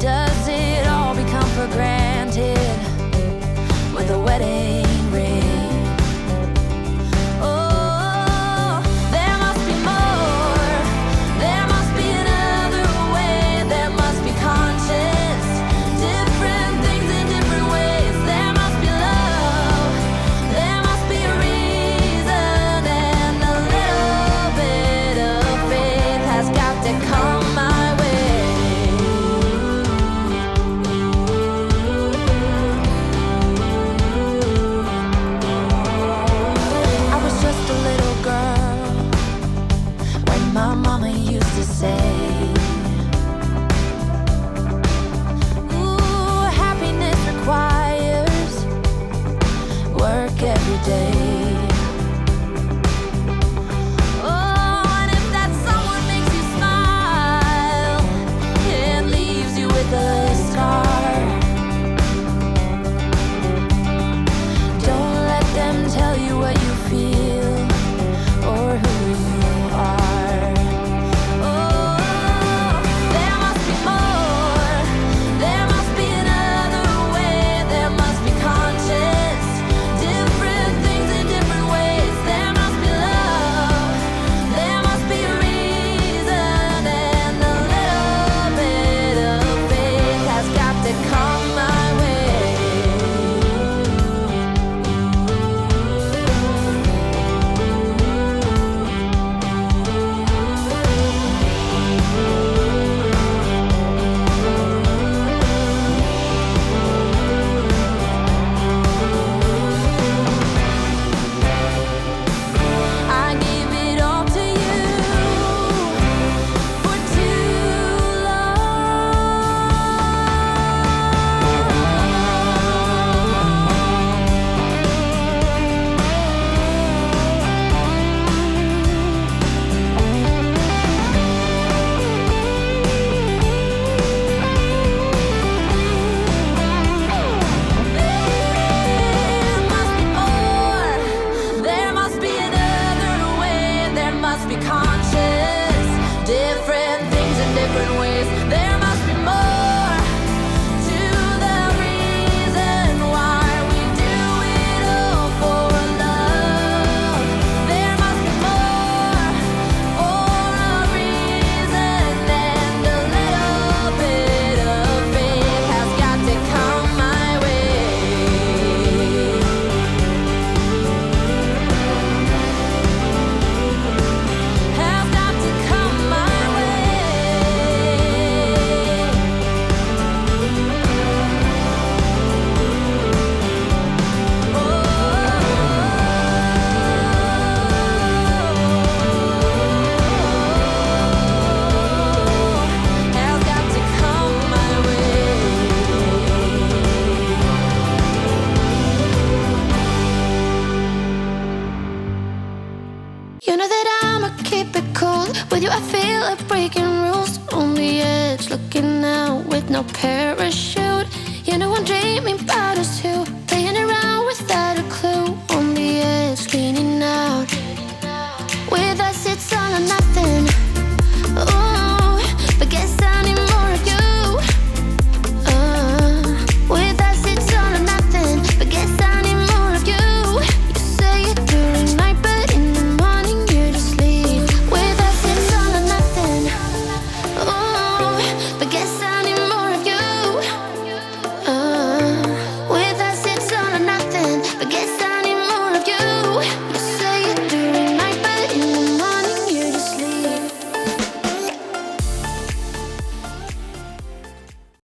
Does it all become for granted with a wedding ring? Oh, there must be more. There must be another way. There must be conscious, different things in different ways. There must be love. There must be a reason, and a little bit of faith has got to come my way. I was just a little girl when my mama used to say, ooh, happiness requires work every day. Oh, and if that someone makes you smile and leaves you with a scar, don't let them tell you what you feel or who you are. Oh, there must be more. There must be another way. There must be conscious, different things in different ways. There must be love. There must be a reason, and a little bit of faith has got to come my way. I gave it all to you for too There must be more. There must be another way. There must be conscious, different things in different ways. There must be more to the reason why we do it all for love. There must be more for a reason, and a little bit of faith has got to come my way. Has got to come my way. Has got to come my way. You know that I'ma keep it cool. With you I feel like breaking rules. On the edge, looking out with no parachute. You know I'm dreaming about us two, playing around without a clue. On the edge, leaning out,